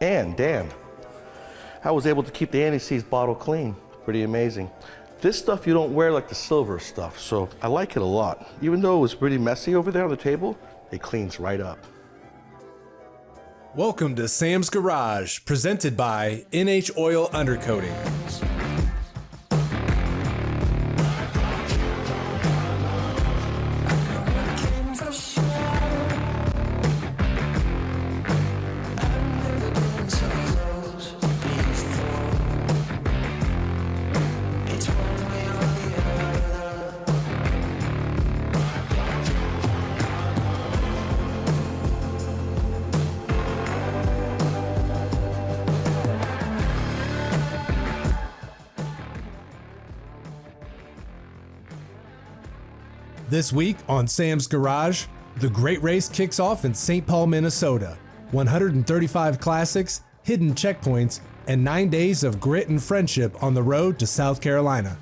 And Dan, I was able to keep the anti-seize bottle clean. Pretty amazing. This stuff you don't wear like the silver stuff, so I like it a lot. Even though it was pretty messy over there on the table, it cleans right up. Welcome to Sam's Garage, presented by NH Oil Undercoating. This week on Sam's Garage, the Great Race kicks off in St. Paul, Minnesota. 135 classics, hidden checkpoints, and 9 days of grit and friendship on the road to South Carolina.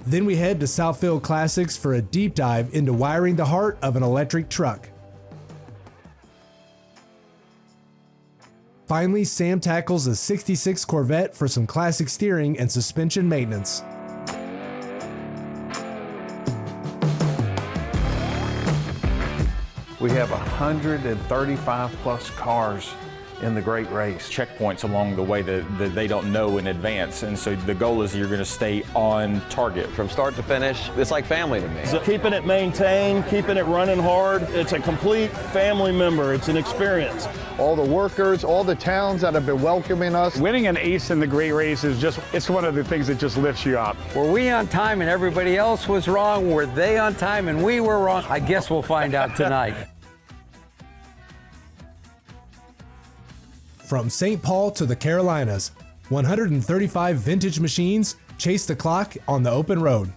Then we head to Southfield Classics for a deep dive into wiring the heart of an electric truck. Finally, Sam tackles a 66 Corvette for some classic steering and suspension maintenance. We have 135 plus cars in the Great Race. Checkpoints along the way that they don't know in advance, and so the goal is you're going to stay on target. From start to finish, it's like family to me. So keeping it maintained, keeping it running hard, it's a complete family member. It's an experience. All the workers, all the towns that have been welcoming us. Winning an ace in the Great Race is just, it's one of the things that just lifts you up. Were we on time and everybody else was wrong? Were they on time and we were wrong? I guess we'll find out tonight. From St. Paul to the Carolinas, 135 vintage machines chase the clock on the open road.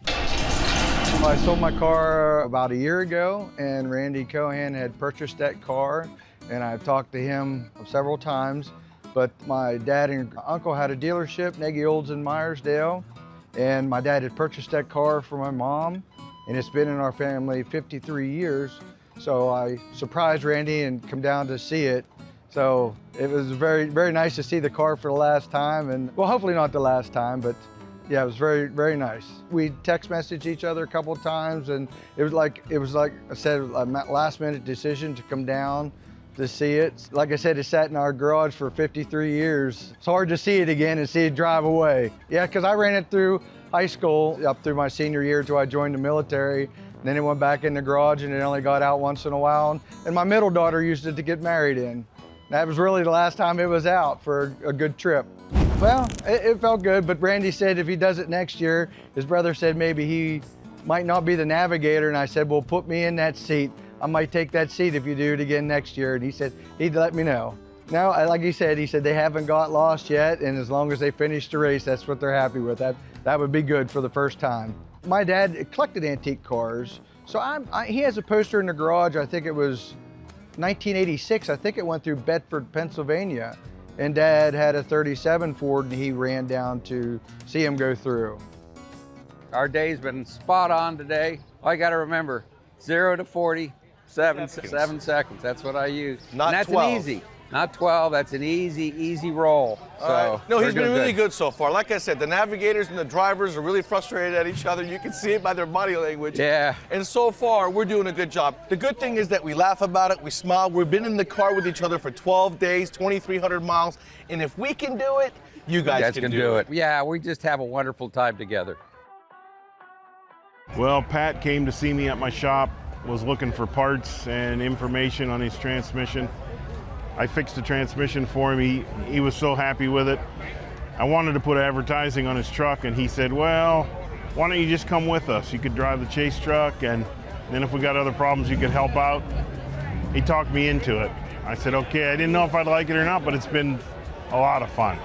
I sold my car about a year ago, and Randy Cohen had purchased that car, and I've talked to him several times. But my dad and uncle had a dealership, Nagy Olds in Myersdale, and my dad had purchased that car for my mom, and it's been in our family 53 years. So I surprised Randy and come down to see it. So it was very, very nice to see the car for the last time, and well, hopefully not the last time, but yeah, it was very, very nice. We text messaged each other a couple of times, and it was like I said, a last minute decision to come down to see it. Like I said, it sat in our garage for 53 years. It's hard to see it again and see it drive away. Yeah, because I ran it through high school up through my senior year till I joined the military. Then it went back in the garage and it only got out once in a while. And my middle daughter used it to get married in. That was really the last time it was out for a good trip. Well, it felt good, but Randy said if he does it next year, his brother said maybe he might not be the navigator. And I said, well, put me in that seat. I might take that seat if you do it again next year. And he said he'd let me know. Now, like he said they haven't got lost yet. And as long as they finish the race, that's what they're happy with. That would be good for the first time. My dad collected antique cars, so he has a poster in the garage. I think it was 1986. I think it went through Bedford, Pennsylvania, and Dad had a 37 Ford, and he ran down to see him go through. Our day's been spot on today. All you got to remember, 0 to 40, 7 seconds. That's what I use. Not and that's 12. An easy. Not 12, that's an easy roll. So right. No, he's been really good so far. Like I said, the navigators and the drivers are really frustrated at each other. You can see it by their body language. Yeah. And so far, we're doing a good job. The good thing is that we laugh about it, we smile. We've been in the car with each other for 12 days, 2,300 miles. And if we can do it, you guys can do it. Yeah, we just have a wonderful time together. Well, Pat came to see me at my shop, was looking for parts and information on his transmission. I fixed the transmission for him. He was so happy with it. I wanted to put advertising on his truck, and he said, well, why don't you just come with us? You could drive the chase truck, and then if we got other problems, you could help out. He talked me into it. I said, okay, I didn't know if I'd like it or not, but it's been a lot of fun,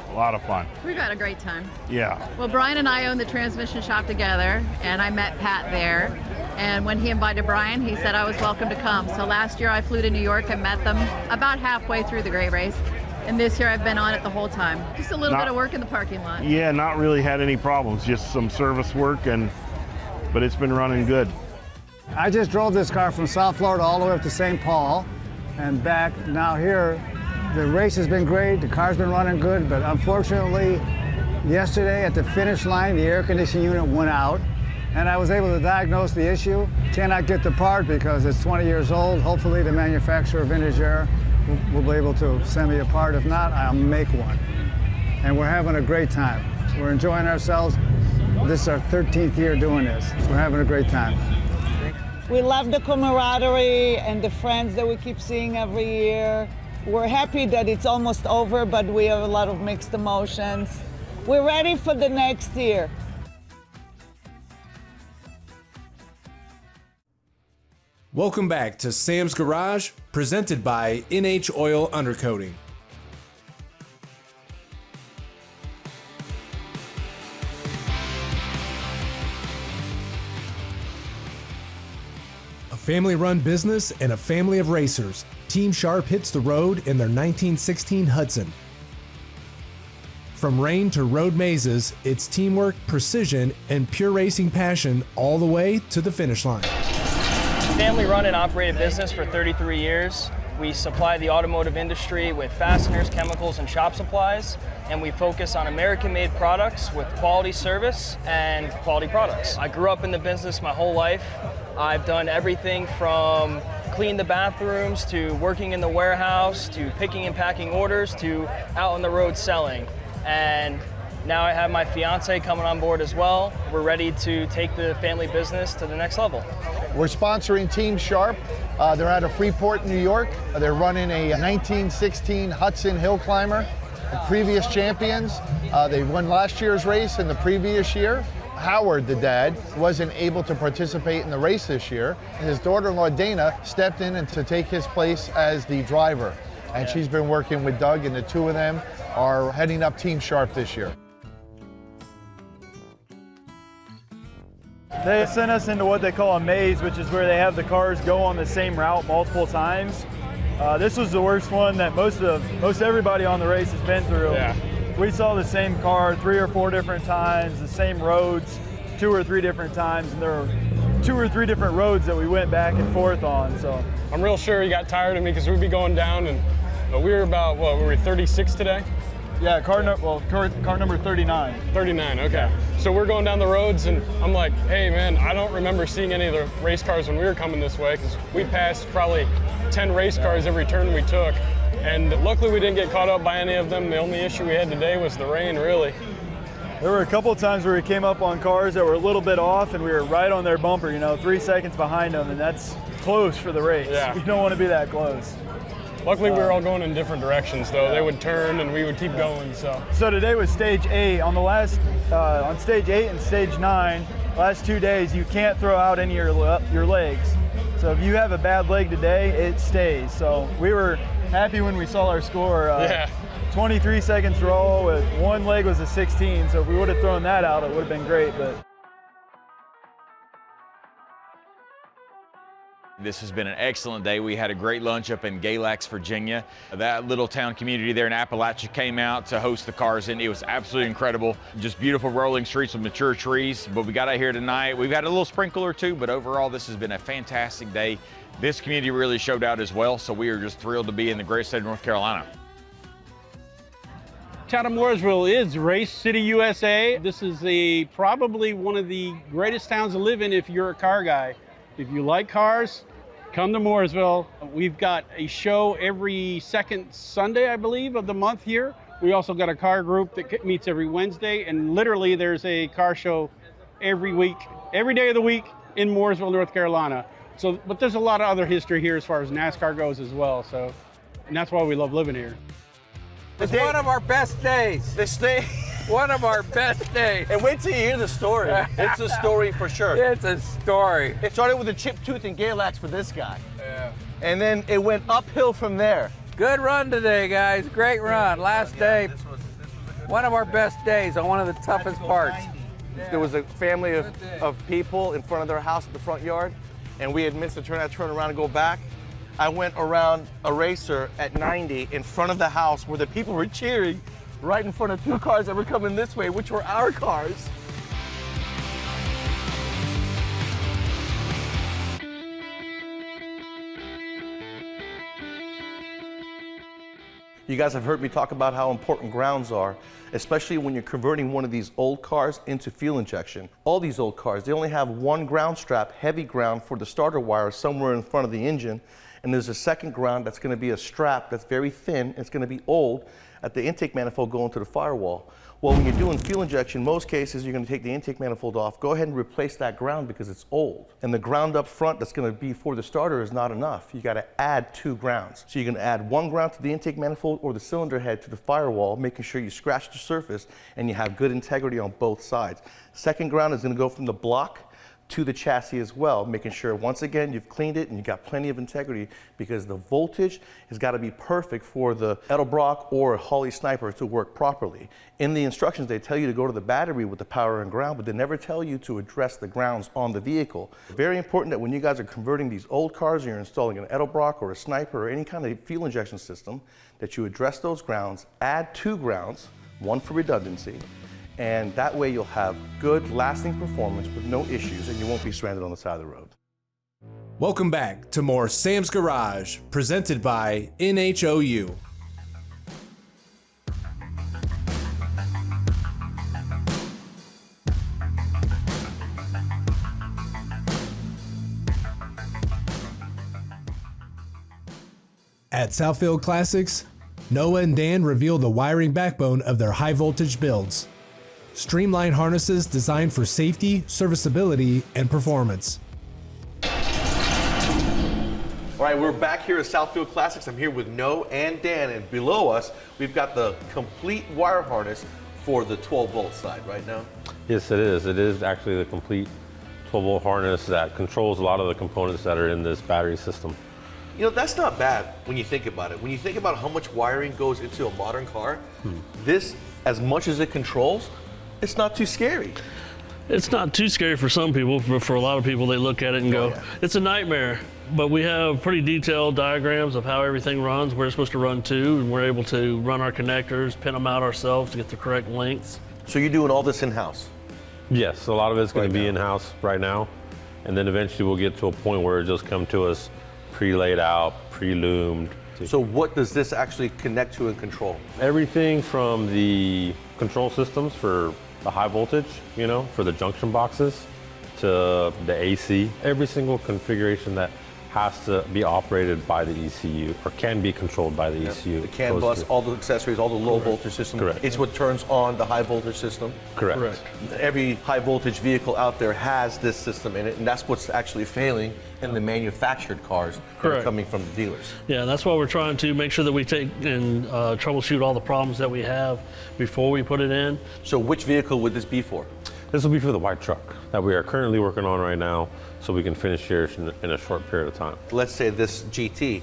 We've had a great time. Yeah. Well, Brian and I own the transmission shop together, and I met Pat there. And when he invited Brian, he said I was welcome to come. So last year I flew to New York and met them about halfway through the Great Race. And this year I've been on it the whole time. Just a little bit of work in the parking lot. Yeah, not really had any problems, just some service work, but it's been running good. I just drove this car from South Florida all the way up to St. Paul and back. Now here, the race has been great, the car's been running good, but unfortunately, yesterday at the finish line, the air conditioning unit went out, and I was able to diagnose the issue. Cannot get the part because it's 20 years old. Hopefully the manufacturer, Vintage Air, will be able to send me a part. If not, I'll make one. And we're having a great time. We're enjoying ourselves. This is our 13th year doing this. We're having a great time. We love the camaraderie and the friends that we keep seeing every year. We're happy that it's almost over, but we have a lot of mixed emotions. We're ready for the next year. Welcome back to Sam's Garage, presented by NH Oil Undercoating. A family-run business and a family of racers, Team Sharp hits the road in their 1916 Hudson. From rain to road mazes, it's teamwork, precision, and pure racing passion all the way to the finish line. Family run and operated business for 33 years. We supply the automotive industry with fasteners, chemicals, and shop supplies, and we focus on American-made products with quality service and quality products. I grew up in the business my whole life. I've done everything from clean the bathrooms to working in the warehouse to picking and packing orders to out on the road selling. And now I have my fiance coming on board as well. We're ready to take the family business to the next level. We're sponsoring Team Sharp. They're out of Freeport, New York. They're running a 1916 Hudson Hill Climber. The previous champions. They won last year's race and the previous year. Howard, the dad, wasn't able to participate in the race this year. His daughter-in-law, Dana, stepped in to take his place as the driver. And she's been working with Doug, and the two of them are heading up Team Sharp this year. They sent us into what they call a maze, which is where they have the cars go on the same route multiple times. This was the worst one that most everybody on the race has been through. Yeah. We saw the same car 3 or 4 different times, the same roads 2 or 3 different times, and there were 2 or 3 different roads that we went back and forth on. So I'm real sure he got tired of me because we'd be going down, and we were about, what, were we 36 today? Yeah, car number 39. 39, okay. Yeah. So we're going down the roads, and I'm like, hey man, I don't remember seeing any of the race cars when we were coming this way, because we passed probably 10 race cars every turn we took. And luckily we didn't get caught up by any of them. The only issue we had today was the rain, really. There were a couple of times where we came up on cars that were a little bit off, and we were right on their bumper, 3 seconds behind them, and that's close for the race. Yeah. You don't want to be that close. Luckily, we were all going in different directions, though. They would turn, and we would keep going. So today was stage 8. On the last, on stage 8 and stage 9, last 2 days, you can't throw out any of your legs. So if you have a bad leg today, it stays. So we were happy when we saw our score. 23 seconds roll with one leg was a 16. So if we would have thrown that out, it would have been great. But this has been an excellent day. We had a great lunch up in Galax, Virginia. That little town community there in Appalachia came out to host the cars, and it was absolutely incredible. Just beautiful rolling streets with mature trees. But we got out here tonight. We've had a little sprinkle or two, but overall this has been a fantastic day. This community really showed out as well, so we are just thrilled to be in the great state of North Carolina. Town of Mooresville is Race City, USA. This is probably one of the greatest towns to live in if you're a car guy. If you like cars, come to Mooresville. We've got a show every second Sunday, I believe, of the month here. We also got a car group that meets every Wednesday, and literally there's a car show every week, every day of the week in Mooresville, North Carolina. So, but there's a lot of other history here as far as NASCAR goes as well. So, and that's why we love living here. It's one of our best days. This day. One of our best days. And wait till you hear the story. It's a story for sure. It's a story. It started with a chipped tooth and Galax for this guy. Yeah. And then it went uphill from there. Good run today, guys. Great run. Last day, one of our best days on one of the toughest parts. There was a family of people in front of their house at the front yard, and we had missed to turn around and go back. I went around a racer at 90 in front of the house where the people were cheering right in front of 2 cars that were coming this way, which were our cars. You guys have heard me talk about how important grounds are, especially when you're converting one of these old cars into fuel injection. All these old cars, they only have one ground strap, heavy ground for the starter wire somewhere in front of the engine, and there's a second ground that's going to be a strap that's very thin, and it's going to be old at the intake manifold going to the firewall. Well, when you're doing fuel injection, most cases you're going to take the intake manifold off, go ahead and replace that ground because it's old. And the ground up front that's going to be for the starter is not enough. You got to add 2 grounds. So you're going to add 1 ground to the intake manifold or the cylinder head to the firewall, making sure you scratch the surface and you have good integrity on both sides. Second ground is going to go from the block to the chassis as well, making sure once again you've cleaned it and you got plenty of integrity, because the voltage has got to be perfect for the Edelbrock or Holley Sniper to work properly. In the instructions they tell you to go to the battery with the power and ground, but they never tell you to address the grounds on the vehicle. Very important that when you guys are converting these old cars and you're installing an Edelbrock or a Sniper or any kind of fuel injection system, that you address those grounds, add 2 grounds, 1 for redundancy, and that way you'll have good lasting performance with no issues and you won't be stranded on the side of the road. Welcome back to more Sam's Garage, presented by NHOU. At Southfield Classics, Noah and Dan reveal the wiring backbone of their high voltage builds. Streamlined harnesses designed for safety, serviceability, and performance. All right, we're back here at Southfield Classics. I'm here with Noah and Dan, and below us, we've got the complete wire harness for the 12-volt side, right now? Yes, it is. It is actually the complete 12-volt harness that controls a lot of the components that are in this battery system. You know, that's not bad when you think about it. When you think about how much wiring goes into a modern car, this, as much as it controls, it's not too scary. It's not too scary for some people, but for a lot of people, they look at it and go, it's a nightmare. But we have pretty detailed diagrams of how everything runs, where it's supposed to run to, and we're able to run our connectors, pin them out ourselves to get the correct lengths. So you're doing all this in-house? Yes, a lot of it's going to be in-house right now, and then eventually we'll get to a point where it just come to us pre-laid out, pre-loomed. So what does this actually connect to and control? Everything from the control systems for the high voltage, you know, for the junction boxes, to the AC, every single configuration that has to be operated by the ECU or can be controlled by the ECU. The CAN bus, all the accessories, all the low voltage system. Correct. It's what turns on the high voltage system. Correct. Every high voltage vehicle out there has this system in it, and that's what's actually failing in the manufactured cars that are coming from the dealers. Yeah, that's why we're trying to make sure that we take and troubleshoot all the problems that we have before we put it in. So which vehicle would this be for? This will be for the white truck that we are currently working on right now, so we can finish here in a short period of time. Let's say this GT,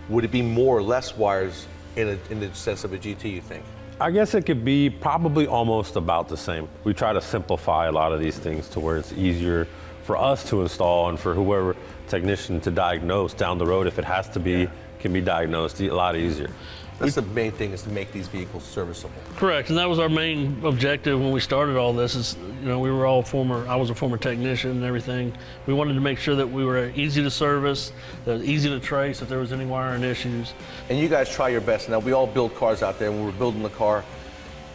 would it be more or less wires in the sense of a GT, you think? I guess it could be probably almost about the same. We try to simplify a lot of these things to where it's easier for us to install and for whoever technician to diagnose down the road if it has to be, can be diagnosed a lot easier. That's the main thing, is to make these vehicles serviceable. Correct, and that was our main objective when we started all this. Is, you know, we were all I was a former technician and everything. We wanted to make sure that we were easy to service, that easy to trace if there was any wiring issues. And you guys try your best. Now, we all build cars out there. When we're building the car,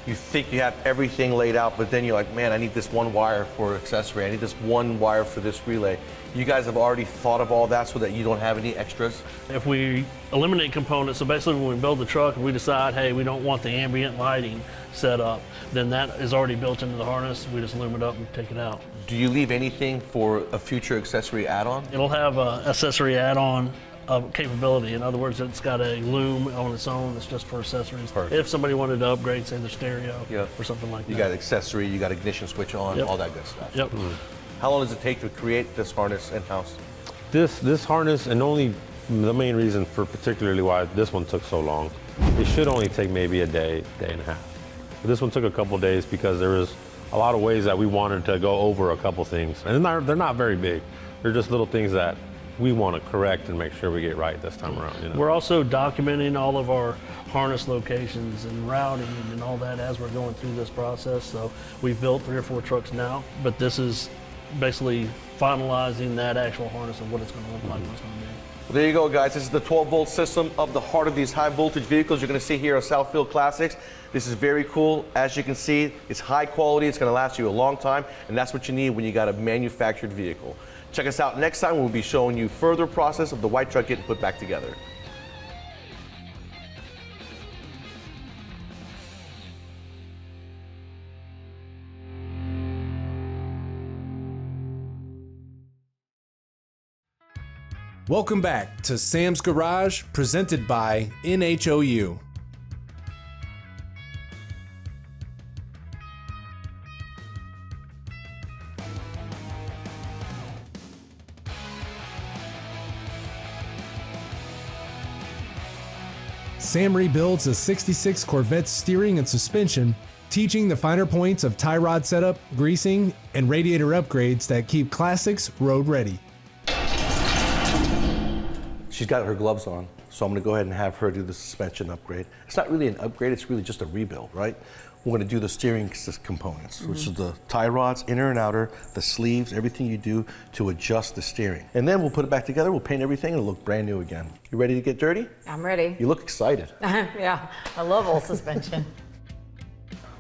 you think you have everything laid out, but then you're like, man, I need this one wire for accessory. I need this one wire for this relay. You guys have already thought of all that so that you don't have any extras? If we eliminate components, so basically when we build the truck and we decide, hey, we don't want the ambient lighting set up, then that is already built into the harness. We just loom it up and take it out. Do you leave anything for a future accessory add-on? It'll have an accessory add-on capability. In other words, it's got a loom on its own that's just for accessories. Perfect. If somebody wanted to upgrade, say, their stereo or something like that. You got accessory, you got ignition switch on, all that good stuff. Yep. How long does it take to create this harness in-house? This harness, and only the main reason for particularly why this one took so long, it should only take maybe a day, day and a half. But this one took a couple days because there was a lot of ways that we wanted to go over a couple things. And they're not very big. They're just little things that we want to correct and make sure we get right this time around. You know? We're also documenting all of our harness locations and routing and all that as we're going through this process. So we've built 3 or 4 trucks now, but this is basically finalizing that actual harness of what it's going to look like, what it's going to be. Well, there you go, guys. This is the 12-volt system of the heart of these high-voltage vehicles you're going to see here at Southfield Classics. This is very cool. As you can see, it's high quality. It's going to last you a long time, and that's what you need when you got a manufactured vehicle. Check us out next time. We'll be showing you further process of the white truck getting put back together. Welcome back to Sam's Garage, presented by NHOU. Sam rebuilds a 66 Corvette steering and suspension, teaching the finer points of tie rod setup, greasing, and radiator upgrades that keep Classics road ready. She's got her gloves on, so I'm going to go ahead and have her do the suspension upgrade. It's not really an upgrade, it's really just a rebuild, right? We're going to do the steering components, which is the tie rods, inner and outer, the sleeves, everything you do to adjust the steering. And then we'll put it back together, we'll paint everything, and it'll look brand new again. You ready to get dirty? I'm ready. You look excited. Yeah, I love old suspension.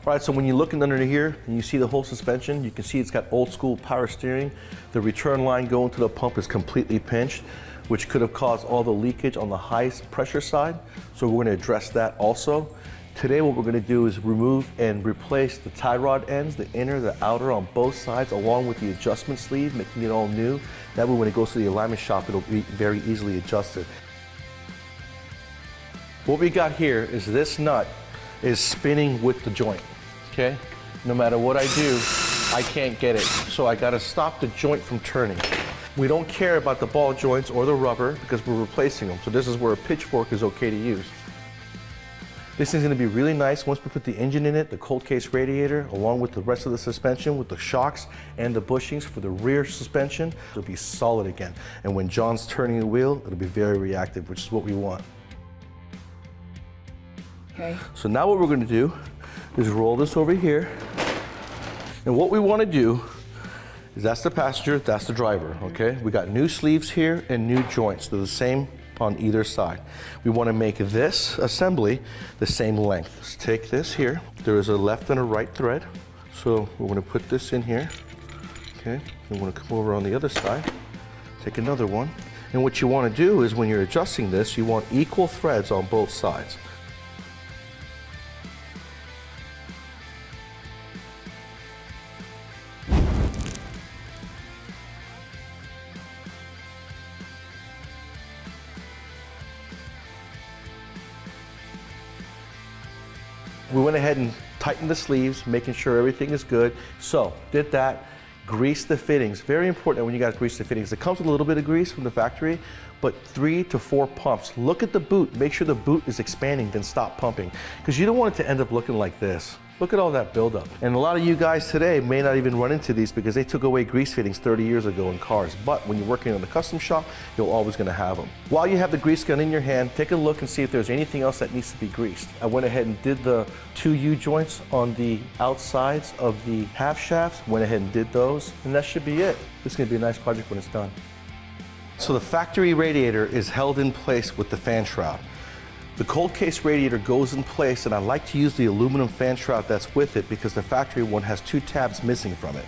All right, so when you look under here and you see the whole suspension, you can see it's got old school power steering. The return line going to the pump is completely pinched, which could have caused all the leakage on the highest pressure side. So we're going to address that also. Today what we're going to do is remove and replace the tie rod ends, the inner, the outer on both sides, along with the adjustment sleeve, making it all new. That way when it goes to the alignment shop, it'll be very easily adjusted. What we got here is this nut is spinning with the joint, okay? No matter what I do, I can't get it. So I gotta stop the joint from turning. We don't care about the ball joints or the rubber because we're replacing them. So this is where a pitchfork is okay to use. This is gonna be really nice once we put the engine in it, the cold case radiator, along with the rest of the suspension with the shocks and the bushings for the rear suspension. It'll be solid again. And when John's turning the wheel, it'll be very reactive, which is what we want. Okay. So now what we're gonna do is roll this over here. And what we wanna do is that's the passenger, that's the driver, okay? We got new sleeves here and new joints. They're the same on either side. We wanna make this assembly the same length. Let's take this here. There is a left and a right thread. So we're gonna put this in here, okay? We wanna come over on the other side, take another one. And what you wanna do is when you're adjusting this, you want equal threads on both sides. We went ahead and tightened the sleeves, making sure everything is good. So, did that, grease the fittings. Very important when you guys grease the fittings. It comes with a little bit of grease from the factory, but 3 to 4 pumps. Look at the boot, make sure the boot is expanding, then stop pumping. Because you don't want it to end up looking like this. Look at all that buildup. And a lot of you guys today may not even run into these because they took away grease fittings 30 years ago in cars. But when you're working in the custom shop, you're always gonna have them. While you have the grease gun in your hand, take a look and see if there's anything else that needs to be greased. I went ahead and did the 2 U-joints on the outsides of the half shafts, went ahead and did those, and that should be it. This is gonna be a nice project when it's done. So the factory radiator is held in place with the fan shroud. The cold case radiator goes in place, and I like to use the aluminum fan shroud that's with it because the factory one has 2 tabs missing from it.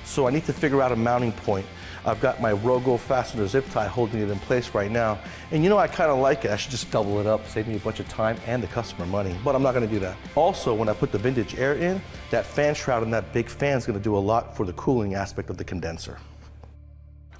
So I need to figure out a mounting point. I've got my Rogo fastener zip tie holding it in place right now. And you know, I kind of like it. I should just double it up, save me a bunch of time and the customer money, but I'm not gonna do that. Also, when I put the vintage air in, that fan shroud and that big fan is gonna do a lot for the cooling aspect of the condenser.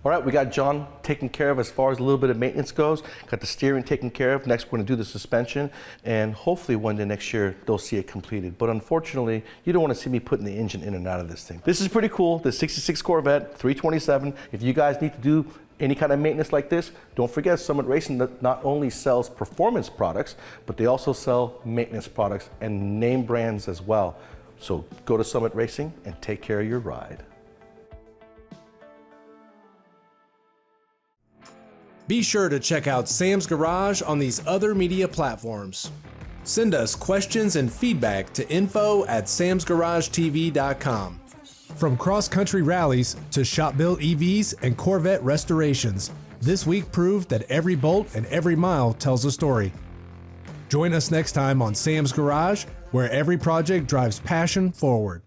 All right, we got John taken care of as far as a little bit of maintenance goes. Got the steering taken care of. Next, we're gonna do the suspension, and hopefully one day next year, they'll see it completed. But unfortunately, you don't wanna see me putting the engine in and out of this thing. This is pretty cool, the 66 Corvette, 327. If you guys need to do any kind of maintenance like this, don't forget Summit Racing not only sells performance products, but they also sell maintenance products and name brands as well. So go to Summit Racing and take care of your ride. Be sure to check out Sam's Garage on these other media platforms. Send us questions and feedback to info@samsgaragetv.com. From cross-country rallies to shop-built EVs and Corvette restorations, This week proved that every bolt and every mile tells a story. Join us next time on Sam's Garage, where every project drives passion forward.